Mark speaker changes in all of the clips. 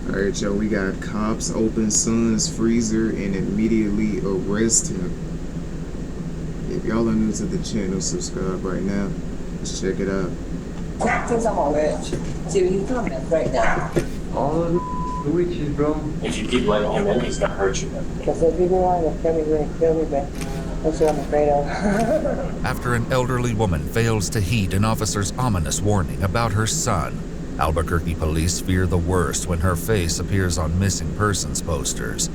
Speaker 1: Alright, y'all, we got cops open son's freezer and immediately arrest him. If y'all are new to the channel, subscribe right now. Let's check it out.
Speaker 2: Things I'm rich. See what he's doing right now.
Speaker 3: All of the witches, bro.
Speaker 4: If you keep letting him in, he's gonna hurt you.
Speaker 2: Because if people want to kill me, they're gonna kill me, but that's what I'm afraid of.
Speaker 5: After an elderly woman fails to heed an officer's ominous warning about her son, Albuquerque police fear the worst when her face appears on missing persons posters.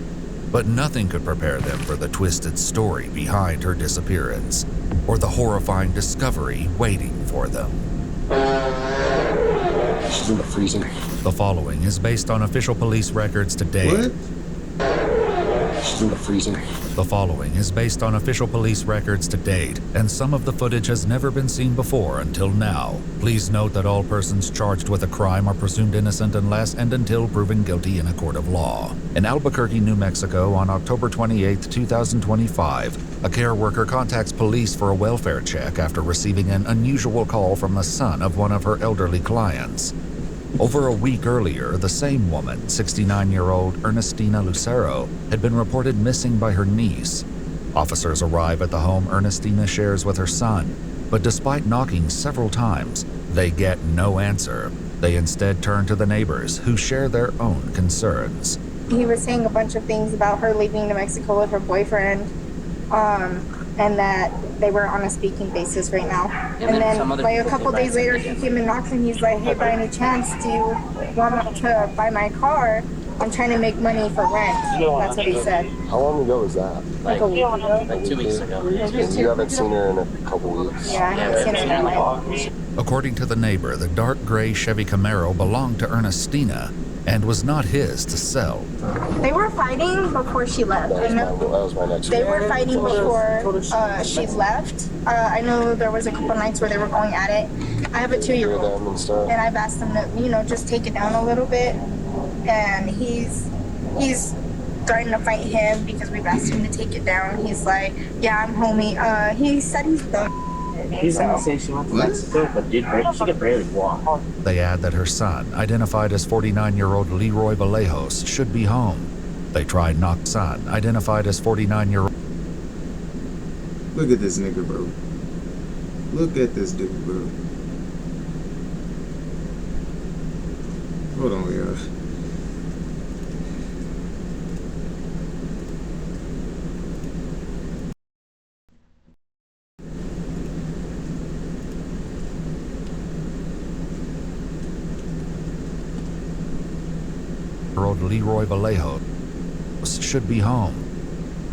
Speaker 5: But nothing could prepare them for the twisted story behind her disappearance, or the horrifying discovery waiting for them.
Speaker 3: She's in the freezer.
Speaker 5: The following is based on official police records to date.
Speaker 1: What?
Speaker 3: She's in the freezer.
Speaker 5: The following is based on official police records to date, and some of the footage has never been seen before until now. Please note that all persons charged with a crime are presumed innocent unless and until proven guilty in a court of law. In Albuquerque, New Mexico, on October 28, 2025, a care worker contacts police for a welfare check after receiving an unusual call from the son of one of her elderly clients. Over a week earlier, the same woman, 69-year-old Ernestina Lucero, had been reported missing by her niece. Officers arrive at the home Ernestina shares with her son, but despite knocking several times, they get no answer. They instead turn to the neighbors, who share their own concerns.
Speaker 6: He was saying a bunch of things about her leaving New Mexico with her boyfriend, and that they were on a speaking basis right now. And then like a couple days later, he came and knocked and he's like, hey, by any chance, do you want to buy my car? I'm trying to make money for rent. That's what he said.
Speaker 3: How long ago was that?
Speaker 6: Like a week ago.
Speaker 4: Like 2 weeks ago.
Speaker 3: You haven't seen her in a couple weeks.
Speaker 6: Yeah, I haven't seen her in a while.
Speaker 5: According to the neighbor, the dark gray Chevy Camaro belonged to Ernestina and was not his to sell.
Speaker 6: They were fighting before she left.
Speaker 3: That was my next
Speaker 6: They
Speaker 3: one.
Speaker 6: were fighting before she left. I know there was a couple nights where they were going at it. I have a 2-year-old,
Speaker 3: Them and stuff.
Speaker 6: and I've asked him to, just take it down a little bit. And he's starting to fight him because we've asked him to take it down. He's like, yeah, I'm homie. He said he's done.
Speaker 4: He's gonna say she went to Mexico, but she could barely walk.
Speaker 5: They add that her son, identified as 49-year-old Leroy Vallejos, should be home. They tried knock son, identified as 49-year-old.
Speaker 1: Look at this nigga, bro. Look at this dude, bro. Hold on, y'all.
Speaker 5: Leroy Vallejos should be home.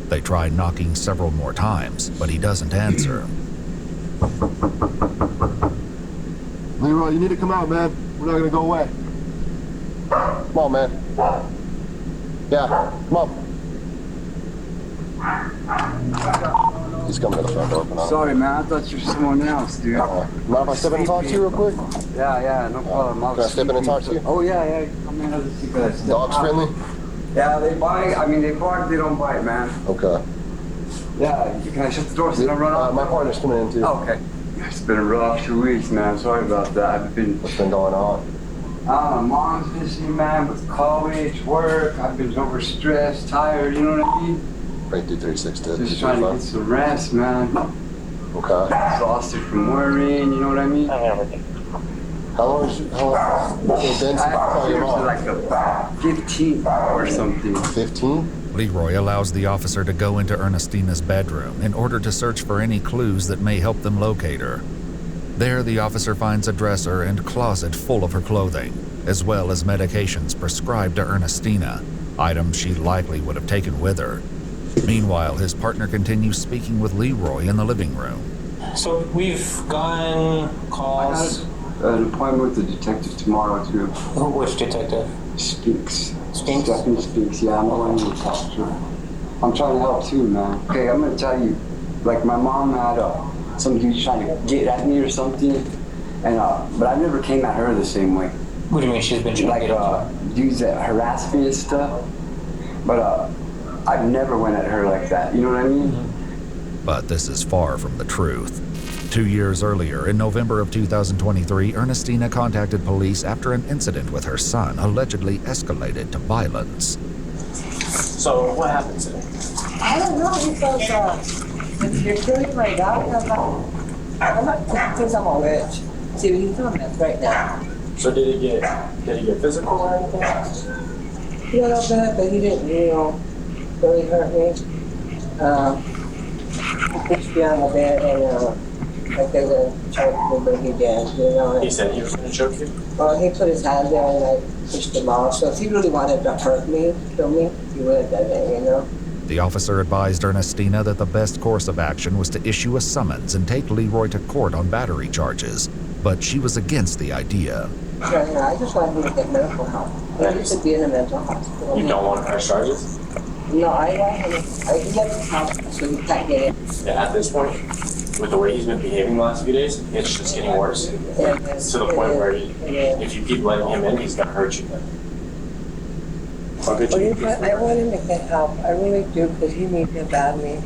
Speaker 5: They tried knocking several more times, but he doesn't answer.
Speaker 3: Leroy, you need to come out, man. We're not gonna go away. Come on, man. Yeah, come on. He's coming to the front door.
Speaker 7: Sorry, man. I thought you were someone else, dude.
Speaker 3: Mind if I step in and talk to you real quick?
Speaker 7: Yeah, no problem.
Speaker 3: Can I step in and talk to you?
Speaker 7: Oh, yeah. Come in. I'll just keep it.
Speaker 3: Dogs friendly?
Speaker 7: Yeah, they bite. I mean, they bark, they don't bite, man.
Speaker 3: Okay.
Speaker 7: Yeah, can I shut the door so they don't run off?
Speaker 3: My partner's coming in too.
Speaker 7: Oh, okay. It's been a rough 2 weeks, man. Sorry about that.
Speaker 3: What's been going on?
Speaker 7: My mom's busy, man, with college, work. I've been overstressed, tired, you know what I mean?
Speaker 3: Right through 360.
Speaker 7: Just trying to get some rest, man.
Speaker 3: Okay.
Speaker 7: Exhausted from worrying, you know what I mean?
Speaker 3: How long has it been since
Speaker 7: I
Speaker 3: you
Speaker 7: hear
Speaker 3: mom?
Speaker 7: like a 15 or something.
Speaker 3: 15?
Speaker 5: Leroy allows the officer to go into Ernestina's bedroom in order to search for any clues that may help them locate her. There, the officer finds a dresser and closet full of her clothing, as well as medications prescribed to Ernestina, items she likely would have taken with her. Meanwhile, his partner continues speaking with Leroy in the living room.
Speaker 4: So we've gotten calls.
Speaker 7: An appointment with the detective tomorrow, too.
Speaker 4: Which detective?
Speaker 7: Speaks.
Speaker 4: Speaks?
Speaker 7: Stephanie Speaks, yeah, I'm the one who talks to her. I'm trying to help too, man. Okay, I'm gonna tell you, like my mom had some dude trying to get at me or something, and but I never came at her the same way.
Speaker 4: What do you mean she's been trying
Speaker 7: Like dudes that harass me and stuff, but I've never went at her like that, you know what I mean?
Speaker 5: But this is far from the truth. 2 years earlier, in November of 2023, Ernestina contacted police after an incident with her son allegedly escalated to violence.
Speaker 4: So what happened today?
Speaker 2: I don't know. He says, you're killing my dog. I'm not because I'm all rich. See, but he's doing this right now.
Speaker 4: So did he get physical or anything?
Speaker 2: A little bit, but he didn't, really hurt me. He pushed me on the bed and, like there's a choke me, but he did,
Speaker 4: He said he was going to choke you?
Speaker 2: Well, he put his hand there and I pushed him off. So if he really wanted to hurt me, kill me, he would have done it,
Speaker 5: The officer advised Ernestina that the best course of action was to issue a summons and take Leroy to court on battery charges, but she was against the idea.
Speaker 2: I just want him to get medical help. He needs to be in a mental hospital.
Speaker 4: You don't want to press charges?
Speaker 2: No, I want him to get his help so he can't get in.
Speaker 4: Yeah, at this point, with the way he's been behaving the last few days, it's just getting worse. To the point where if you keep letting him in, he's going to hurt you.
Speaker 2: I want him to get help. I really do, because he needs it badly.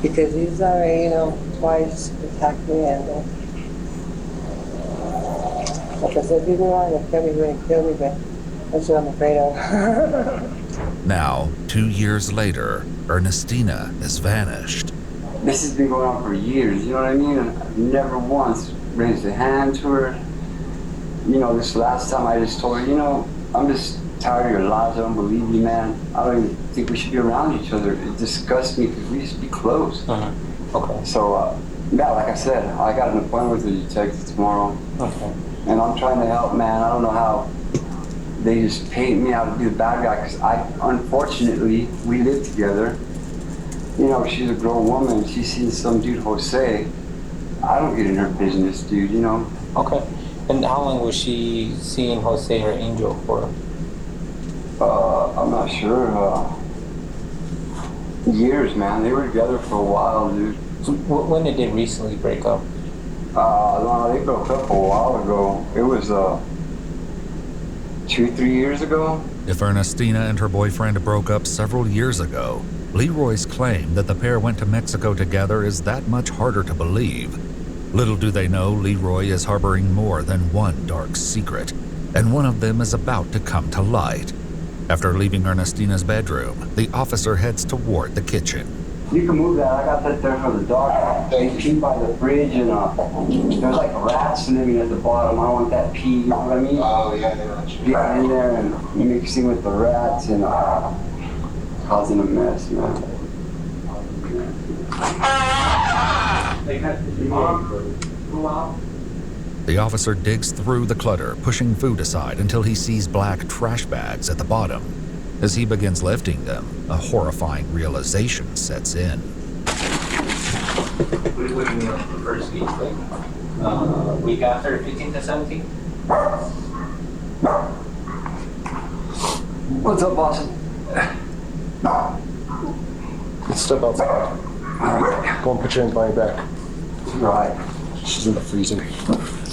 Speaker 2: Because he's already, twice attacked me and like I said, if he didn't want to kill me, he would kill me, but that's what I'm afraid of.
Speaker 5: Now, 2 years later, Ernestina has vanished.
Speaker 7: This has been going on for years, you know what I mean? I've never once raised a hand to her. This last time I just told her, I'm just tired of your lies. I don't believe you, man. I don't even think we should be around each other. It disgusts me because we used to be close.
Speaker 4: Okay.
Speaker 7: So, yeah, like I said, I got an appointment with the detective tomorrow.
Speaker 4: Okay.
Speaker 7: And I'm trying to help, man. I don't know how they just paint me out to be the bad guy because unfortunately, we live together. She's a grown woman. She's seen some dude, Jose. I don't get in her business, dude,
Speaker 8: Okay. And how long was she seeing Jose or Angel for?
Speaker 7: I'm not sure. Years, man. They were together for a while, dude.
Speaker 8: So when did they recently break up?
Speaker 7: No, they broke up a while ago. It was 2-3 years ago.
Speaker 5: If Ernestina and her boyfriend broke up several years ago, Leroy's claim that the pair went to Mexico together is that much harder to believe. Little do they know, Leroy is harboring more than one dark secret, and one of them is about to come to light. After leaving Ernestina's bedroom, the officer heads toward the kitchen.
Speaker 7: You can move that. I got that there for the dog. They pee by the fridge and there's like rats living at the bottom. I don't want that pee, you know what I mean? Oh, yeah. Get in there and mixing with the rats and causing a mess, man.
Speaker 5: The officer digs through the clutter, pushing food aside until he sees black trash bags at the bottom. As he begins lifting them, a horrifying realization sets in.
Speaker 8: We were in the first week, week after 15 to 17.
Speaker 7: What's up, boss?
Speaker 3: Let's step outside.
Speaker 7: All right.
Speaker 3: Go and put your hands behind your back.
Speaker 7: Right.
Speaker 3: She's in the freezer.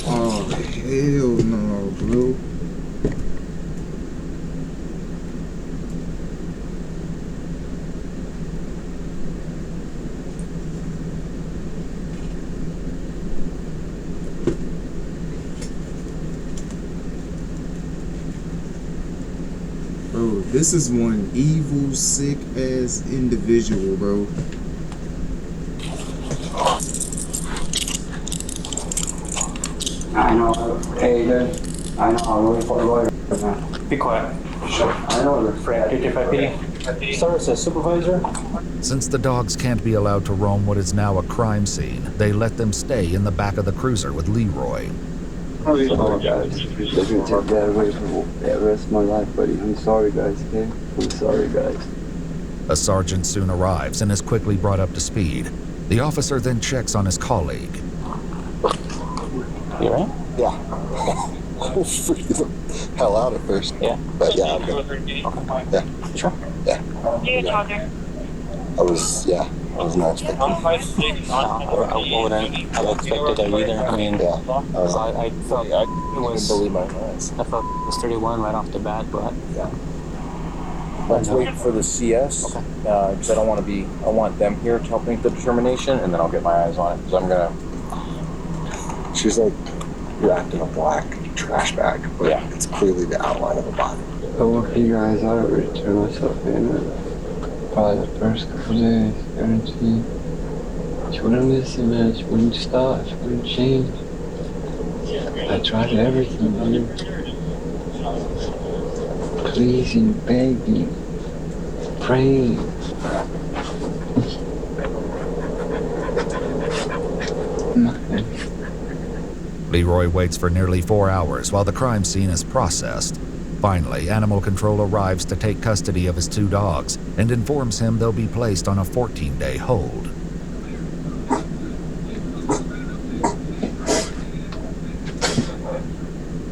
Speaker 1: Oh, hell no, bro. Bro, this is one evil, sick-ass individual, bro.
Speaker 7: I know. Hey, dude. I know. I'm looking for a lawyer, man.
Speaker 8: Be quiet.
Speaker 7: I know the Fred.
Speaker 8: 55 PD. Sir, it's a supervisor.
Speaker 5: Since the dogs can't be allowed to roam what is now a crime scene, they let them stay in the back of the cruiser with Leroy.
Speaker 7: Oh, guys. They're gonna take that away for the rest of my life, buddy. I'm sorry, guys, okay? I'm sorry, guys.
Speaker 5: A sergeant soon arrives and is quickly brought up to speed. The officer then checks on his colleague.
Speaker 8: You right?
Speaker 3: Yeah. Freaked the hell out at first.
Speaker 8: Yeah.
Speaker 3: But yeah, I'm good.
Speaker 8: Yeah. Sure.
Speaker 3: Yeah. I was not expecting.
Speaker 8: I wouldn't have expected that either. I mean,
Speaker 3: Yeah.
Speaker 8: I felt
Speaker 3: I
Speaker 8: it was.
Speaker 3: couldn't believe my eyes.
Speaker 8: I felt it was 31 right off the bat, but
Speaker 9: Let's wait for the CS, because I want them here to help make the determination, and then I'll get my eyes on it, because she's like, you're acting a black trash bag, but it's clearly the outline of a body.
Speaker 7: I'll work you guys out, turn myself in. Probably the first couple days, guaranteed. She wouldn't listen, man. She wouldn't stop. She wouldn't change. I tried everything, man. Pleasing, begging, praying. Nothing.
Speaker 5: Leroy waits for nearly 4 hours while the crime scene is processed. Finally, Animal Control arrives to take custody of his 2 dogs and informs him they'll be placed on a 14-day hold.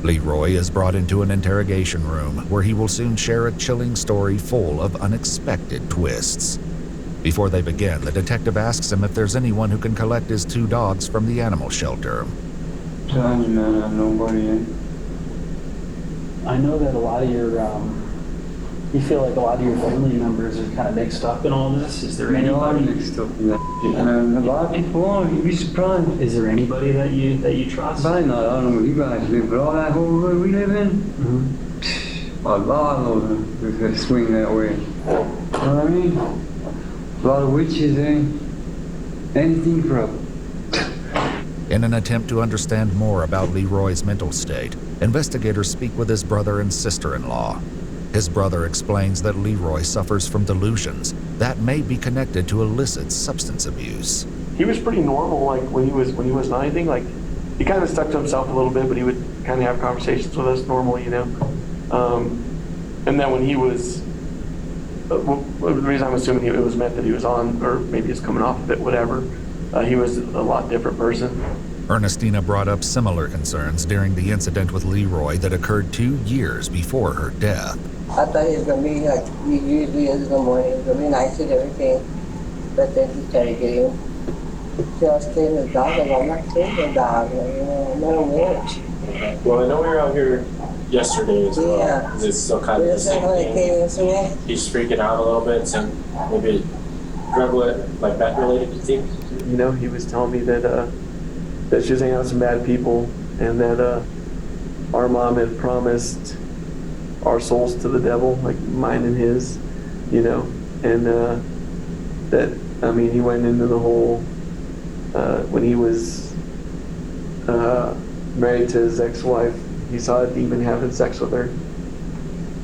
Speaker 5: Leroy is brought into an interrogation room where he will soon share a chilling story full of unexpected twists. Before they begin, the detective asks him if there's anyone who can collect his 2 dogs from the animal shelter.
Speaker 7: Telling you, man, I'm nobody, eh?
Speaker 10: I know that a lot of your, you feel like a lot of your family members are kind of mixed up in all this. Is there anybody
Speaker 7: mixed up in that shit, man? A lot of people are. You'd be surprised.
Speaker 10: Is there anybody that you trust?
Speaker 7: Probably not. I don't know where you guys live, but all that whole road we live in, a lot of them that swing that way. You know what I mean? A lot of witches, eh? Anything for a...
Speaker 5: In an attempt to understand more about Leroy's mental state, investigators speak with his brother and sister-in-law. His brother explains that Leroy suffers from delusions that may be connected to illicit substance abuse.
Speaker 11: He was pretty normal, like when he was not anything, like he kind of stuck to himself a little bit, but he would kind of have conversations with us normally, you know. And then when he was, the reason I'm assuming it was meant that he was on, or maybe he's coming off of it, whatever, he was a lot different person.
Speaker 5: Ernestina brought up similar concerns during the incident with Leroy that occurred 2 years before her death.
Speaker 2: I thought he was going to be like he usually is in the morning. He was going to be nice and everything. But then he started getting just in the dog. I'm not seeing the dog. You know, I'm not a witch.
Speaker 4: Well, I know we were out here yesterday as well.
Speaker 2: Yeah.
Speaker 4: Is it still kind of the same thing? He's freaking out a little bit, saying maybe drug like that related, you think?
Speaker 11: You know, he was telling me that that she was hanging out with some bad people, and that our mom had promised our souls to the devil, like mine and his, you know, and that, I mean, he went into the whole, when he was married to his ex-wife, he saw a demon having sex with her.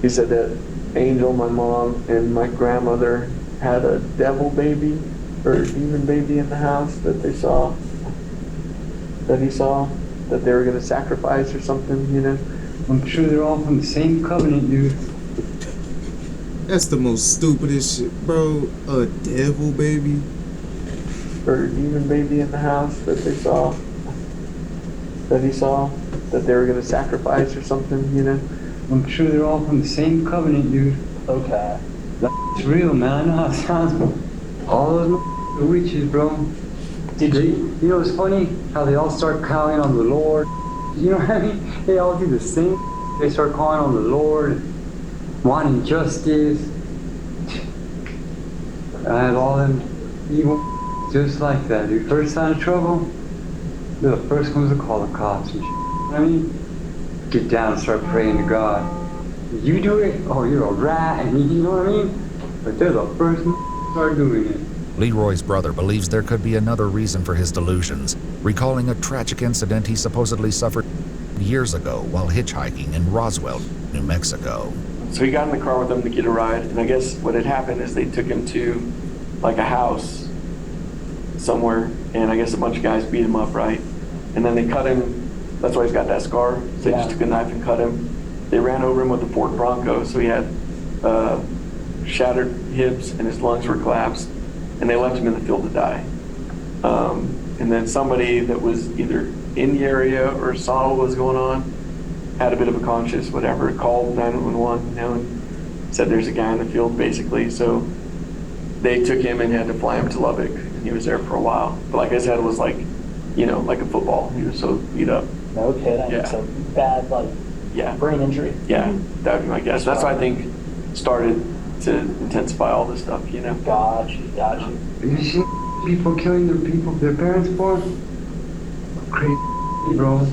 Speaker 11: He said that Angel, my mom, and my grandmother had a devil baby, or a demon baby in the house that they saw, that he saw, that they were going to sacrifice or something, you know.
Speaker 7: I'm sure they're all from the same covenant, dude.
Speaker 1: That's the most stupidest shit, bro. A devil baby?
Speaker 11: Or a demon baby in the house that they saw, that he saw, that they were going to sacrifice or something, you know.
Speaker 7: I'm sure they're all from the same covenant, dude.
Speaker 10: Okay.
Speaker 7: It's real, man. I know how it sounds, but all those are witches, bro. You know, it's funny how they all start calling on the Lord. You know what I mean? They all do the same. They start calling on the Lord, wanting justice. I had all them evil just like that, dude. First sign of trouble, they're the first ones to call the cops and shit. You know what I mean? Get down and start praying to God. You do it, oh, you're a rat, and you know what I mean? But they're the first ones to start doing it.
Speaker 5: Leroy's brother believes there could be another reason for his delusions, recalling a tragic incident he supposedly suffered years ago while hitchhiking in Roswell, New Mexico.
Speaker 11: So he got in the car with them to get a ride, and I guess what had happened is they took him to like a house somewhere, and I guess a bunch of guys beat him up, right? And then they cut him, that's why he's got that scar. So they just took a knife and cut him. They ran over him with a Ford Bronco, so he had shattered hips and his lungs were collapsed, and they left him in the field to die. And then somebody that was either in the area or saw what was going on, had a bit of a conscience, whatever, called 911, you know, and said there's a guy in the field, basically. So they took him and had to fly him to Lubbock, and he was there for a while. But like I said, it was like, you know, like a football. He was so beat up.
Speaker 10: No kidding.
Speaker 11: Yeah.
Speaker 10: So bad, like, brain injury.
Speaker 11: Yeah, that would be my guess. That's what I think started to intensify all this stuff, you know?
Speaker 10: Gotcha.
Speaker 7: You see people killing their parents for? Crazy, bro.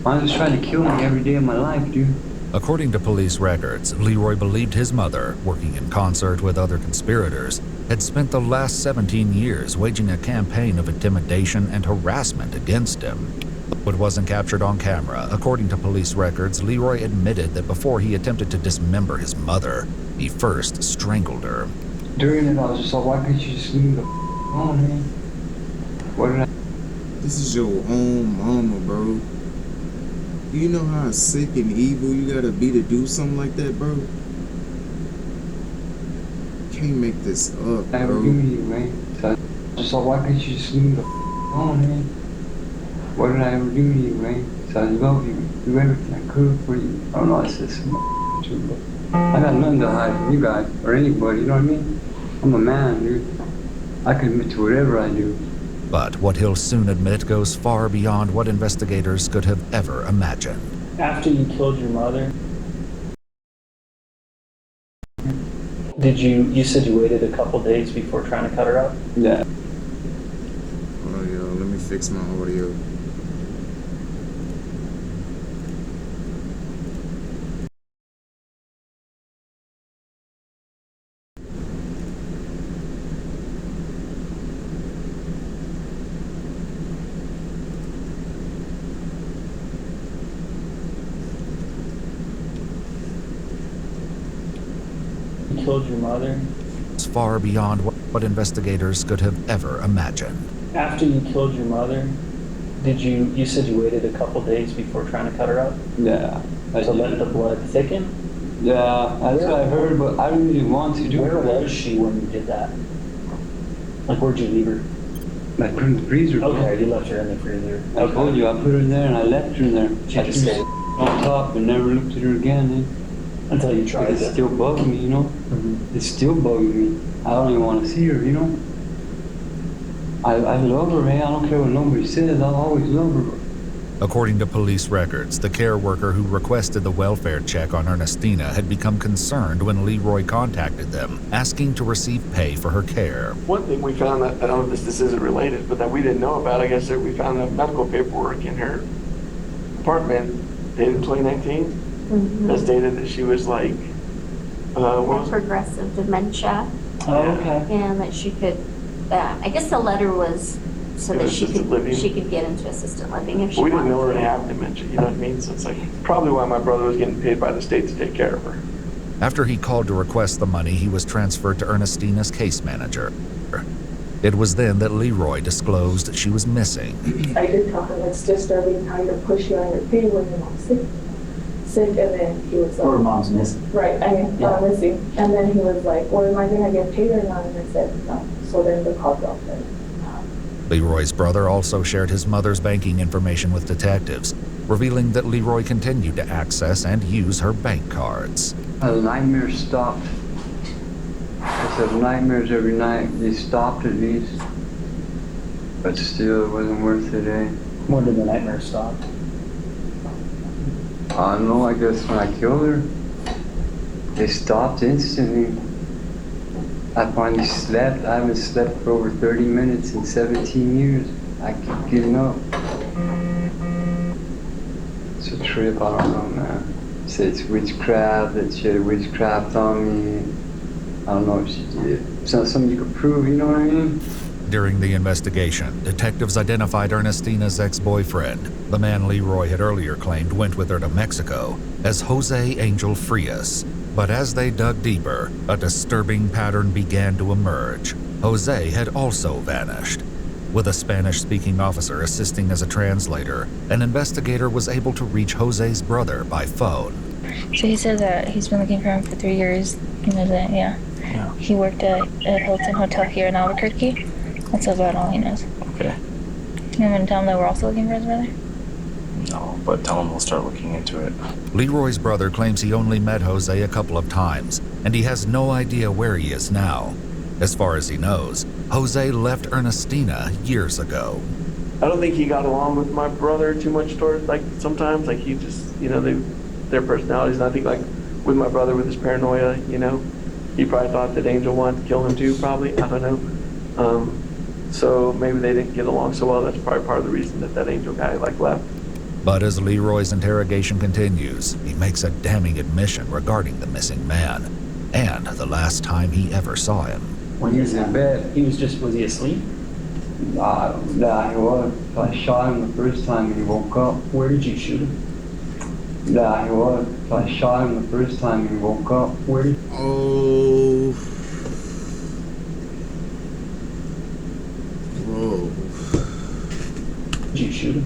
Speaker 7: I'm just trying to kill me every day of my life, dude.
Speaker 5: According to police records, Leroy believed his mother, working in concert with other conspirators, had spent the last 17 years waging a campaign of intimidation and harassment against him. What wasn't captured on camera, according to police records, Leroy admitted that before he attempted to dismember his mother, he first strangled her.
Speaker 7: During it, I was just like, why can't you just leave me the alone, man? What did I...
Speaker 1: This is your own mama, bro. You know how sick and evil you gotta be to do something like that, bro? Can't make this up,
Speaker 7: I ever
Speaker 1: bro.
Speaker 7: do to you, man? So I was just like, why can't you just leave me the alone, man? What did I ever do to you, man? So I love you, do everything I could for you. I don't know, it's just too, but I got nothing to hide from you guys or anybody, you know what I mean? I'm a man, dude. I can admit to whatever I do.
Speaker 5: But what he'll soon admit goes far beyond what investigators could have ever imagined.
Speaker 10: After you killed your mother, you said you waited a couple days before trying to cut her up?
Speaker 7: Yeah.
Speaker 1: Hold on, yo. Let me fix my audio.
Speaker 10: You killed your mother?
Speaker 5: It's far beyond what investigators could have ever imagined.
Speaker 10: After you killed your mother, you said you waited a couple days before trying to cut her up?
Speaker 7: Yeah.
Speaker 10: To let the blood thicken?
Speaker 7: Yeah, that's what I heard, but I didn't really want to do it.
Speaker 10: Where was she when you did that? Like, where'd you leave her?
Speaker 7: I put her in the freezer.
Speaker 10: Okay, you left her in the freezer.
Speaker 7: I told you, I put her there and I left her there.
Speaker 10: She
Speaker 7: I
Speaker 10: just stayed
Speaker 7: on top and never looked at her again.
Speaker 10: until you tried
Speaker 7: It
Speaker 10: it.
Speaker 7: still bugs me, you know?
Speaker 10: Mm-hmm.
Speaker 7: It still bugs me. I don't even want to see her, you know? I love her, man. I don't care what nobody says. I'll always love her.
Speaker 5: According to police records, the care worker who requested the welfare check on Ernestina had become concerned when Leroy contacted them, asking to receive pay for her care.
Speaker 11: One thing we found that, I don't know if this isn't related, but that we didn't know about, I guess, that we found that medical paperwork in her apartment dated 2019 that stated that she was like,
Speaker 12: progressive dementia.
Speaker 10: Oh, okay.
Speaker 12: And that she could, I guess the letter was so that she could get into assisted living if she
Speaker 11: we
Speaker 12: wanted.
Speaker 11: didn't know her to have dementia, you know what I mean? So it's like probably why my brother was getting paid by the state to take care of her.
Speaker 5: After he called to request the money, he was transferred to Ernestina's case manager. It was then that Leroy disclosed she was missing.
Speaker 13: I did tell him it's disturbing how you're pushing on your pay when your mom's sick, and then he was like,
Speaker 10: Or mom's missing.
Speaker 13: Right, missing. And then he was like, well, am I gonna get paid or not? And I said, no. So then the call dropped in.
Speaker 5: Leroy's brother also shared his mother's banking information with detectives, revealing that Leroy continued to access and use her bank cards.
Speaker 7: The nightmares stopped. I said nightmares every night. They stopped at least. But still, it wasn't worth it, eh?
Speaker 10: When did the nightmare stop?
Speaker 7: I don't know, I guess when I killed her, they stopped instantly. I finally slept. I haven't slept for over 30 minutes in 17 years. I keep getting up. It's a trip, I don't know, man. Say it's witchcraft, that she had witchcraft on me. I don't know if she did. It's not something you could prove, you know what I mean?
Speaker 5: During the investigation, detectives identified Ernestina's ex-boyfriend, the man Leroy had earlier claimed went with her to Mexico, as Jose Angel Frias. But as they dug deeper, a disturbing pattern began to emerge. Jose had also vanished. With a Spanish-speaking officer assisting as a translator, an investigator was able to reach Jose's brother by phone.
Speaker 14: So he said that he's been looking for him for 3 years. He knows that, yeah. He worked at a Hilton Hotel here in Albuquerque. That's about all he knows.
Speaker 9: Okay.
Speaker 14: You want me to tell him that we're also looking for his brother?
Speaker 9: No, but tell him we'll start looking into it.
Speaker 5: Leroy's brother claims he only met Jose a couple of times, and he has no idea where he is now. As far as he knows, Jose left Ernestina years ago.
Speaker 11: I don't think he got along with my brother too much towards, like, sometimes, like, he just, you know, their personalities, and I think, like, with my brother, with his paranoia, you know, he probably thought that Angel wanted to kill him too, probably. I don't know. So maybe they didn't get along so well. That's probably part of the reason that Angel guy like left.
Speaker 5: But as Leroy's interrogation continues, he makes a damning admission regarding the missing man and the last time he ever saw him.
Speaker 7: When he was in bed,
Speaker 10: was he asleep?
Speaker 7: Nah, he was. I shot him the first time he woke up.
Speaker 10: Where did you shoot him?
Speaker 7: Nah, he was. I shot him the first time he woke up.
Speaker 10: Where did
Speaker 1: Oh. Whoa.
Speaker 10: you shoot him?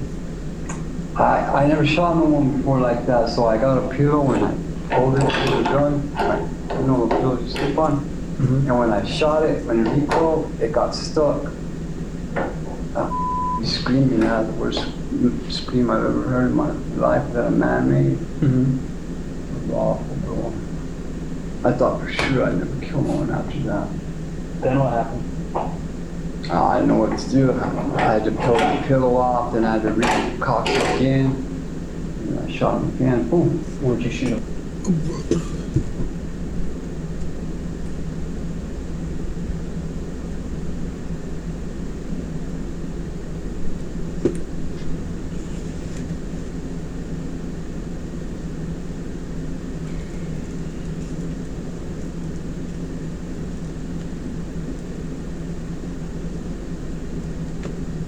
Speaker 7: I never shot no one before like that, so I got a pillow and I pulled it with a gun. You know the pillow you sleep on?
Speaker 10: Mm-hmm.
Speaker 7: And when I shot it, when it recoiled, it got stuck. He's screaming. I had the worst scream I've ever heard in my life that a man made.
Speaker 10: Mm-hmm.
Speaker 7: It was awful, bro. I thought for sure I'd never kill no one after that.
Speaker 10: Then what happened?
Speaker 7: I didn't know what to do. I had to pull the pillow off, then I had to recock it again. And I shot him again. Boom.
Speaker 10: Where'd you shoot him?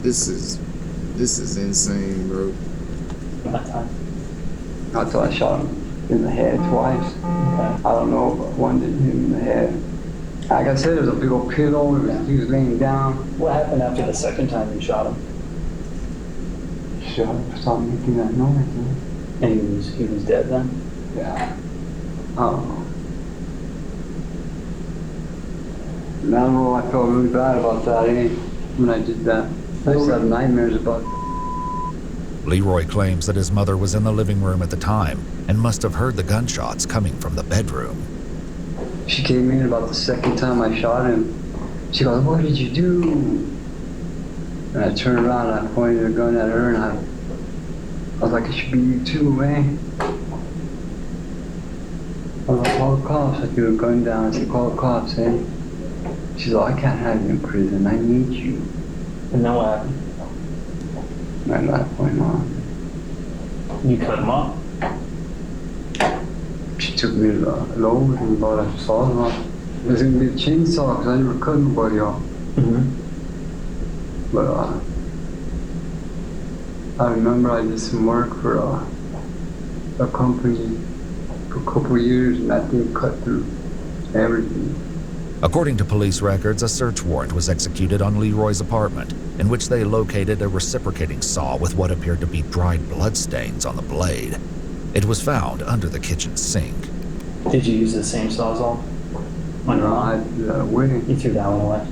Speaker 1: This is insane, bro.
Speaker 10: That time.
Speaker 7: I thought I shot him in the head twice.
Speaker 10: Okay.
Speaker 7: I don't know, but one didn't hit him in the head. Like I said, there was a big old pillow. He was laying down.
Speaker 10: What happened after the second time you shot him?
Speaker 7: Shut up, stop making that noise, man.
Speaker 10: And he was dead then?
Speaker 7: Yeah. I don't know. And I don't know, I felt really bad about that, when I did that. I used to have nightmares about it.
Speaker 5: Leroy claims that his mother was in the living room at the time and must have heard the gunshots coming from the bedroom.
Speaker 7: She came in about the second time I shot him. She goes, "What did you do?" And I turned around and I pointed a gun at her and I was like, "It should be you too, eh?" I was like, "Call the cops." I threw a gun down. I said, "Call the cops, eh?" She's like, "I can't have you in prison. I need you."
Speaker 10: And then what happened?
Speaker 7: My life went on.
Speaker 10: You cut him off?
Speaker 7: She took me to the Lowe's and bought a saw off. It was gonna be a chainsaw because I never cut nobody off.
Speaker 10: Mm-hmm.
Speaker 7: But I remember I did some work for a company for a couple of years and that thing cut through everything.
Speaker 5: According to police records, a search warrant was executed on Leroy's apartment, in which they located a reciprocating saw with what appeared to be dried bloodstains on the blade. It was found under the kitchen sink.
Speaker 10: Did you use the same sawzall?
Speaker 7: No, I threw that away.
Speaker 10: You threw that one away?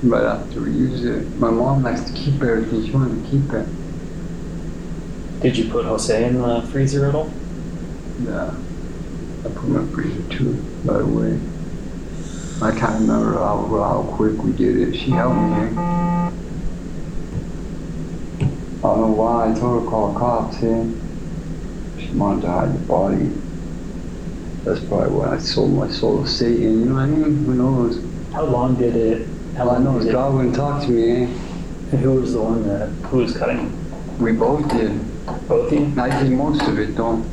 Speaker 7: Right after we used it. My mom likes to keep everything. She wanted to keep it.
Speaker 10: Did you put Jose in the freezer at all?
Speaker 7: Yeah. I put my freezer too, right away. I can't remember how quick we did it. She helped me. I don't know why. I told her to call the cops, She wanted to hide the body. That's probably why I sold my soul to Satan. You know what I mean? Who knows?
Speaker 10: How long did it? How long
Speaker 7: I know God wouldn't talk to me,
Speaker 10: Who was the one who was cutting?
Speaker 7: We both did.
Speaker 10: Both of you?
Speaker 7: I did most of it, though.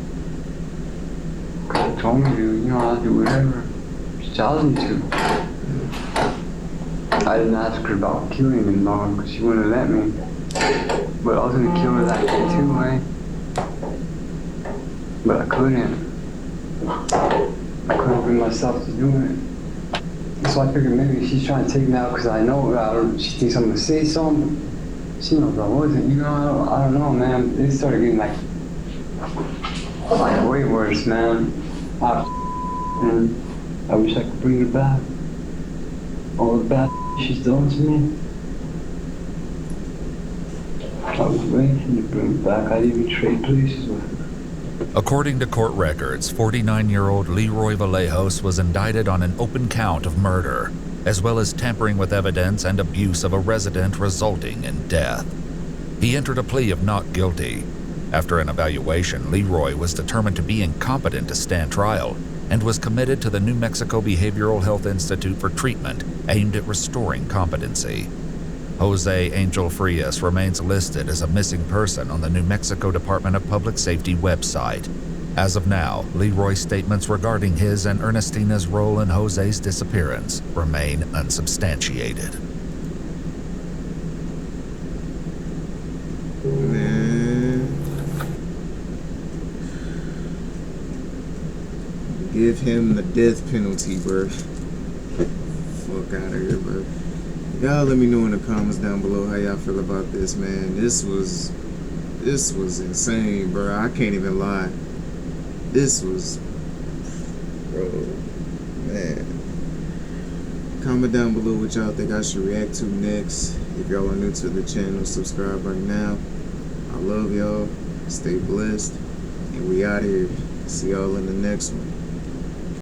Speaker 7: Cause she told me to, I'll do whatever. She tells me to. I didn't ask her about killing him long because she wouldn't let me. But I was gonna kill her that day too, But I couldn't. I couldn't bring myself to do it. So I figured maybe she's trying to take me out because I know her, or she thinks I'm gonna say something. She knows I wasn't, I don't know, man. It started getting like way worse, man. And I wish I could bring her back. All the bad she's done to me. I was waiting to bring her back. I'd even trade places with her.
Speaker 5: According to court records, 49-year-old Leroy Vallejos was indicted on an open count of murder, as well as tampering with evidence and abuse of a resident resulting in death. He entered a plea of not guilty. After an evaluation, Leroy was determined to be incompetent to stand trial and was committed to the New Mexico Behavioral Health Institute for treatment aimed at restoring competency. Jose Angel Frias remains listed as a missing person on the New Mexico Department of Public Safety website. As of now, Leroy's statements regarding his and Ernestina's role in Jose's disappearance remain unsubstantiated.
Speaker 1: Man. Give him the death penalty, bro. Fuck out of here, bro. Y'all let me know in the comments down below how y'all feel about this, man. This was insane, bro. I can't even lie. This was, bro, man. Comment down below what y'all think I should react to next. If y'all are new to the channel, subscribe right now. I love y'all. Stay blessed. And we out here. See y'all in the next one.